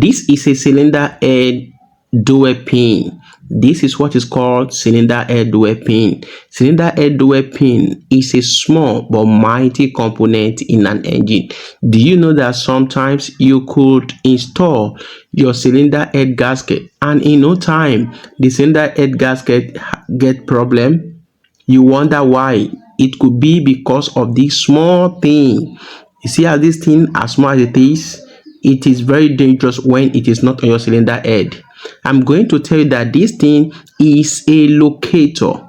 This is a cylinder head dual pin. This is what is called cylinder head dual pin. Cylinder head dual pin is a small but mighty component in an engine. Do you know that sometimes you could install your cylinder head gasket and in no time the cylinder head gasket get problem? You wonder why. It could be because of this small thing. You see how this thing, as small as it is very dangerous when it is not on your cylinder head. I'm going to tell you that this thing is a locator,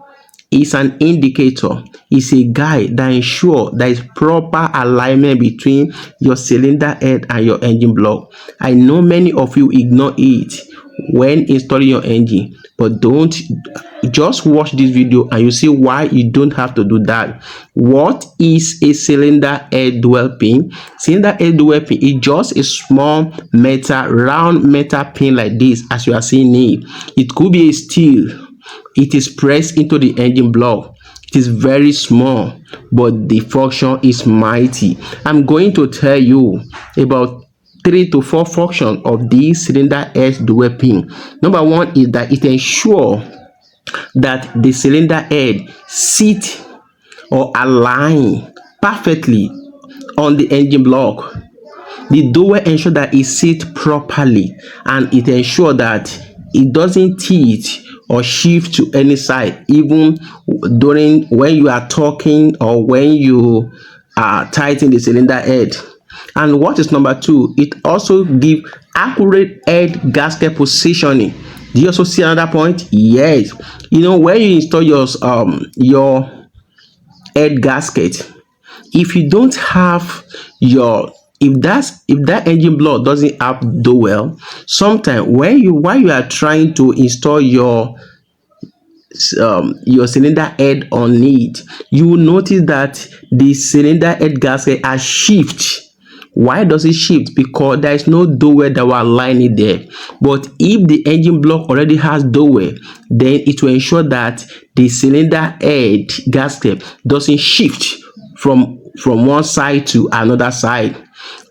it's an indicator, it's a guide that ensures there is proper alignment between your cylinder head and your engine block. I know many of you ignore it when installing your engine, but don't. Just watch this video and you see why you don't have to do that. What is a cylinder head dual pin? Cylinder head dual pin is just a small metal, round metal pin like this, as you are seeing it. It could be a steel. It is pressed into the engine block. It is very small, but the function is mighty. I'm going to tell you about 3 to 4 functions of this cylinder head dual pin. Number one is that it ensures that the cylinder head sit or align perfectly on the engine block. The dowel ensure that it sits properly and it ensure that it doesn't tilt or shift to any side, even during when you are talking or when you are tightening the cylinder head. And what is number two? It also gives accurate head gasket positioning. Do you also see another point? Yes. You know, when you install your head gasket, if you don't have your if that engine block doesn't have dowel, sometimes while you are trying to install your cylinder head on it, you will notice that the cylinder head gasket has shift. Why does it shift? Because there is no dowel that will align it there. But if the engine block already has dowel, then it will ensure that the cylinder head gasket doesn't shift from one side to another side.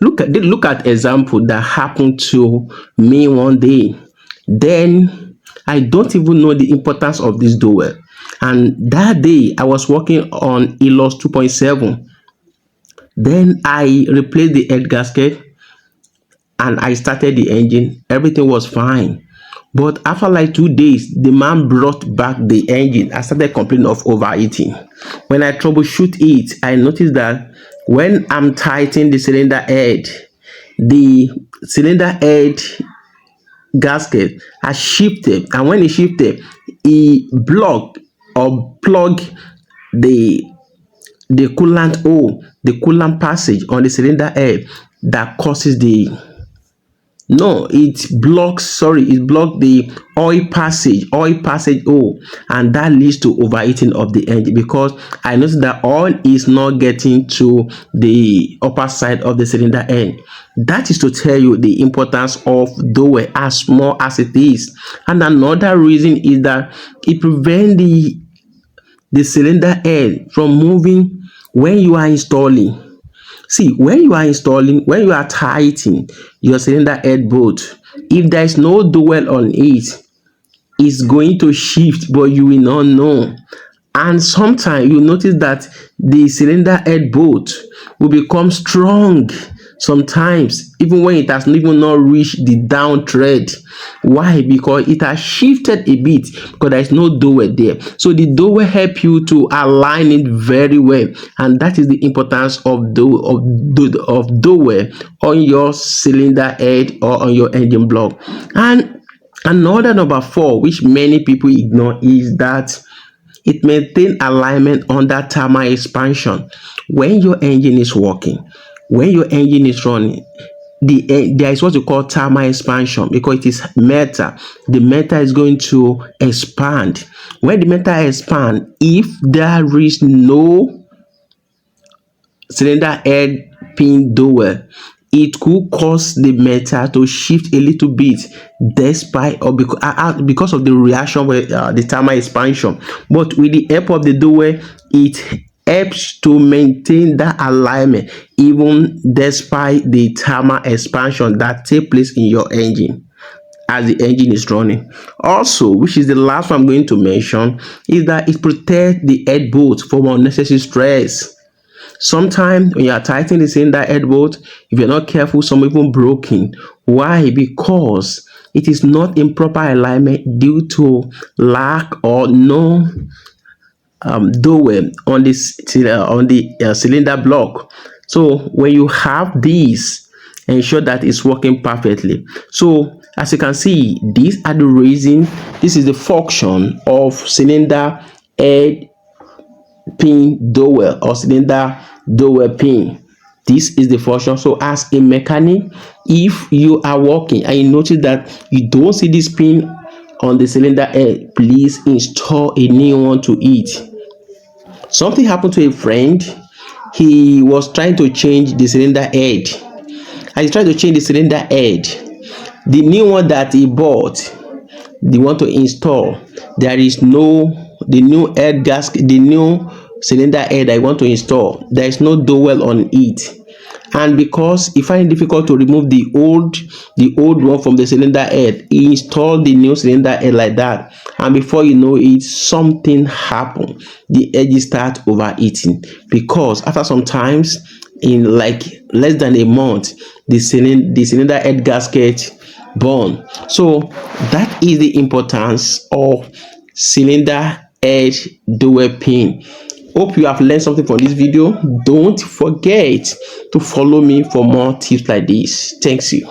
Look at example that happened to me one day. Then I don't even know the importance of this dowel, and that day I was working on ELOS 2.7. Then I replaced the head gasket and I started the engine. Everything was fine. But after like 2 days, the man brought back the engine. I started complaining of overheating. When I troubleshoot it, I noticed that when I'm tightening the cylinder head gasket has shifted, and when it shifted, it blocked or plugged the coolant hole, the coolant passage on the cylinder head, that causes it blocks the oil passage hole, and that leads to overheating of the engine, because I noticed that oil is not getting to the upper side of the cylinder head. That is to tell you the importance of dowel, as small as it is. And another reason is that it prevents the cylinder head from moving when you are installing. See, when you are tightening your cylinder head bolt, if there is no dowel on it, it's going to shift, but you will not know. And sometimes you notice that the cylinder head bolt will become strong sometimes, even when it has even not reached the down thread. Why? Because it has shifted a bit, because there is no dowel there. So the dowel help you to align it very well, and that is the importance of dowel on your cylinder head or on your engine block. And another number 4, which many people ignore, is that it maintains alignment under thermal expansion. When your engine is working, when your engine is running, there is what you call thermal expansion, because it is metal. The metal is going to expand. When the metal expands, if there is no cylinder head pin dowel, it could cause the metal to shift a little bit, despite or because of the reaction with the thermal expansion. But with the help of the dowel, it helps to maintain that alignment even despite the thermal expansion that take place in your engine as the engine is running. Also, which is the last one I'm going to mention, is that it protects the head bolt from unnecessary stress. Sometimes when you are tightening the cylinder head bolt, if you're not careful, some even broken. Why? Because it is not in proper alignment due to lack or no dowel on the cylinder block. So when you have this, ensure that it's working perfectly. So as you can see, these are the reason. This is the function of cylinder head pin dowel or cylinder dowel pin. This is the function. So as a mechanic, if you are working and you notice that you don't see this pin on the cylinder head, please install a new one to it. Something happened to a friend. He was trying to change the cylinder head. As he tried to change the cylinder head, the new one that he bought, they want to install, there is no, the new head gasket, the new cylinder head I want to install, there is no dowel on it. And because he find it difficult to remove the old one from the cylinder head, he installed the new cylinder head like that, and before you know it, something happened. The edges start overheating because after some times, in like less than a month, the cylinder head gasket burn. So that is the importance of cylinder head dowel pin. Hope you have learned something from this video. Don't forget to follow me for more tips like this. Thanks you.